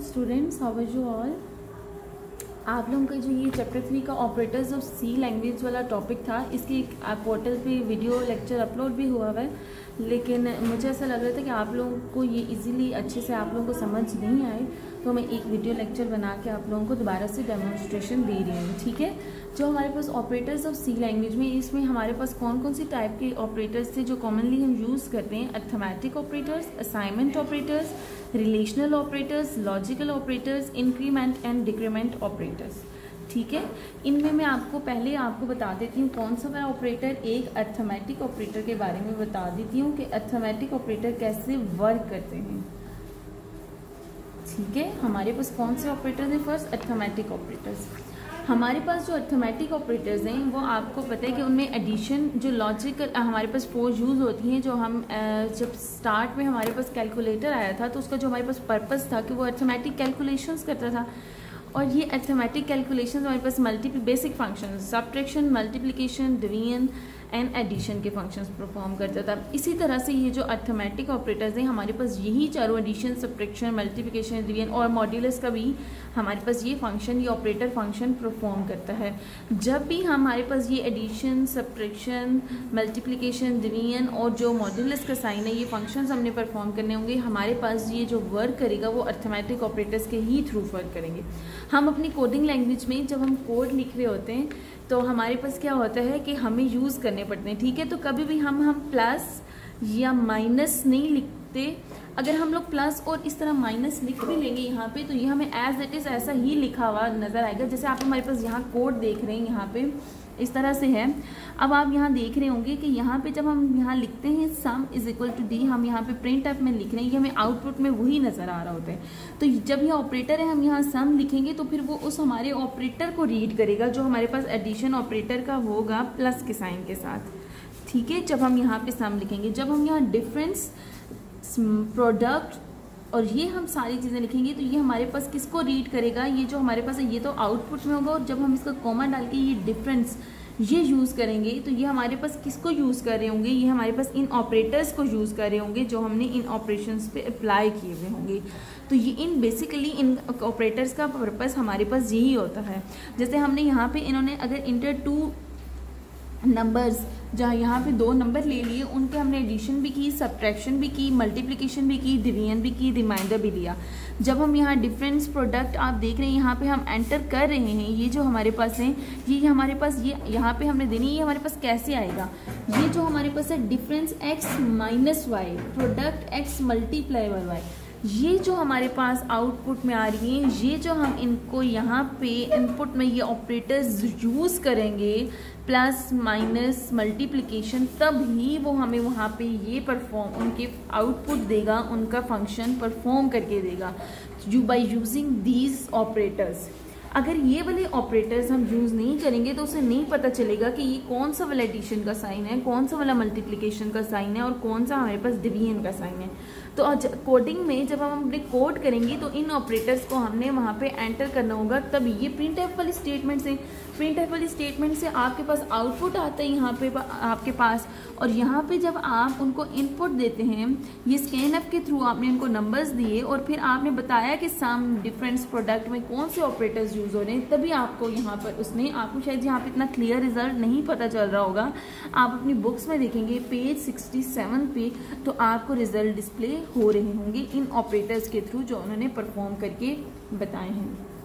Students, how are you all. आप लोगों का जो ये चैप्टर 3 का ऑपरेटर्स ऑफ सी लैंग्वेज वाला टॉपिक था, इसकी पोर्टल पे वीडियो लेक्चर अपलोड भी हुआ है, लेकिन मुझे ऐसा लग रहा था कि आप लोगों को ये इजीली अच्छे से आप लोगों को समझ नहीं आए, तो मैं एक वीडियो लेक्चर बना के आप लोगों को दोबारा से डेमोन्स्ट्रेशन दे रही हूँ। ठीक है, जो हमारे पास ऑपरेटर्स ऑफ सी लैंग्वेज में, इसमें हमारे पास कौन कौन सी टाइप के ऑपरेटर्स थे जो कॉमनली हम यूज़ करते हैं। Arithmetic operators, assignment operators, relational operators, logical operators, increment and decrement operators. ठीक है, इनमें मैं आपको बता देती हूँ कौन सा वाला ऑपरेटर। एक अर्थमेटिक ऑपरेटर के बारे में बता देती हूँ कि अर्थमेटिक ऑपरेटर कैसे वर्क करते हैं। ठीक है, हमारे पास कौन से ऑपरेटर्स हैं। First, arithmetic operators. हमारे पास जो अर्थमेटिक ऑपरेटर्स हैं वो आपको पता है कि उनमें एडिशन, जो लॉजिकल हमारे पास फोर्स यूज़ होती हैं, जो हम जब स्टार्ट में हमारे पास कैलकुलेटर आया था तो उसका जो हमारे पास पर्पस था कि वो अर्थमेटिक कैलकुलेशंस करता था। और ये अर्थमेटिक कैलकुलेशंस हमारे पास basic functions, subtraction, multiplication, division and addition के फंक्शंस परफॉर्म करता था। इसी तरह से ये जो अर्थमेटिक ऑपरेटर्स हैं हमारे पास यही चारों, एडिशन, सब्ट्रैक्शन, मल्टीप्लिकेशन, डिवीजन और मॉड्यूलस का भी हमारे पास ये फंक्शन, ये ऑपरेटर फंक्शन परफॉर्म करता है। जब भी हमारे पास ये एडिशन, सब्ट्रैक्शन, मल्टीप्लिकेशन, डिवीजन और जो मॉड्यूलस का साइन है, ये फंक्शंस हमने परफॉर्म करने होंगे, हमारे पास ये जो वर्क करेगा वो अर्थमेटिक ऑपरेटर्स के ही थ्रू वर्क करेंगे। हम अपनी कोडिंग लैंग्वेज में जब हम कोड लिख रहे होते हैं तो हमारे पास क्या होता है कि हमें यूज़ करने पड़ते हैं। ठीक है, तो कभी भी हम प्लस या माइनस नहीं लिखते। अगर हम लोग प्लस और इस तरह माइनस लिख भी लेंगे यहाँ पे, तो ये हमें एज इट इज़ ऐसा ही लिखा हुआ नज़र आएगा। जैसे आप हमारे पास यहाँ कोड देख रहे हैं, यहाँ पे इस तरह से है। अब आप यहाँ देख रहे होंगे कि यहाँ पे जब हम यहाँ लिखते हैं sum is equal to D, हम यहाँ पे प्रिंट एफ में लिख रहे हैं, ये हमें आउटपुट में वही नज़र आ रहा होता है। तो जब ये ऑपरेटर है, हम यहाँ सम लिखेंगे तो फिर वो उस हमारे ऑपरेटर को रीड करेगा जो हमारे पास एडिशन ऑपरेटर का होगा प्लस के साइन के साथ। ठीक है, जब हम यहाँ पे सम लिखेंगे, जब हम यहाँ डिफरेंस, प्रोडक्ट और ये हम सारी चीज़ें लिखेंगे तो ये हमारे पास किसको रीड करेगा, ये जो हमारे पास है ये तो आउटपुट में होगा। और जब हम इसका कॉमा डाल के ये डिफरेंस ये यूज़ करेंगे तो ये हमारे पास किसको यूज़ कर रहे होंगे, ये हमारे पास इन ऑपरेटर्स को यूज़ कर रहे होंगे जो हमने इन ऑपरेशंस पे अप्लाई किए हुए होंगे। तो ये बेसिकली इन ऑपरेटर्स का पर्पस हमारे पास यही होता है। जैसे हमने यहाँ पे इन्होंने अगर इंटर टू नंबर्स, जहाँ यहाँ पे दो नंबर ले लिए, उनके हमने एडिशन भी की, सब्ट्रैक्शन भी की, मल्टीप्लिकेशन भी की, डिवीजन भी की, रिमाइंडर भी लिया। जब हम यहाँ डिफरेंस, प्रोडक्ट आप देख रहे हैं यहाँ पे हम एंटर कर रहे हैं, ये जो हमारे पास है ये हमारे पास ये यहाँ पे हमने देनी है, ये हमारे पास कैसे आएगा। ये जो हमारे पास है difference X minus Y, product X multiply by Y, ये जो हमारे पास आउटपुट में आ रही है, ये जो हम इनको यहाँ पे इनपुट में ये ऑपरेटर्स यूज़ करेंगे, प्लस माइनस मल्टीप्लिकेशन, तब ही वो हमें वहाँ पे ये परफॉर्म उनके आउटपुट देगा, उनका फंक्शन परफॉर्म करके देगा बाय यूजिंग दीज ऑपरेटर्स। अगर ये वाले ऑपरेटर्स हम यूज़ नहीं करेंगे तो उसे नहीं पता चलेगा कि ये कौन सा वाला एडिशन का साइन है, कौन सा वाला मल्टीप्लिकेशन का साइन है और कौन सा हमारे पास डिवीजन का साइन है। तो कोडिंग में जब हम अपने कोड करेंगे तो इन ऑपरेटर्स को हमने वहाँ पे एंटर करना होगा, तब ये प्रिंट एफ वाली स्टेटमेंट से, प्रिंट एफ वाली स्टेटमेंट से आपके पास आउटपुट आता है यहाँ पे आपके पास। और यहाँ पे जब आप उनको इनपुट देते हैं, ये स्कैन एफ के थ्रू आपने इनको नंबर्स दिए और फिर आपने बताया कि सम, डिफरेंस, प्रोडक्ट में कौन से ऑपरेटर्स यूज़ हो रहे हैं, तभी आपको यहाँ पर उसने, आपको शायद यहाँ पे इतना क्लियर रिजल्ट नहीं पता चल रहा होगा, आप अपनी बुक्स में देखेंगे पेज 67 पे, तो आपको रिजल्ट डिस्प्ले हो रहे होंगे इन ऑपरेटर्स के थ्रू जो उन्होंने परफॉर्म करके बताए हैं।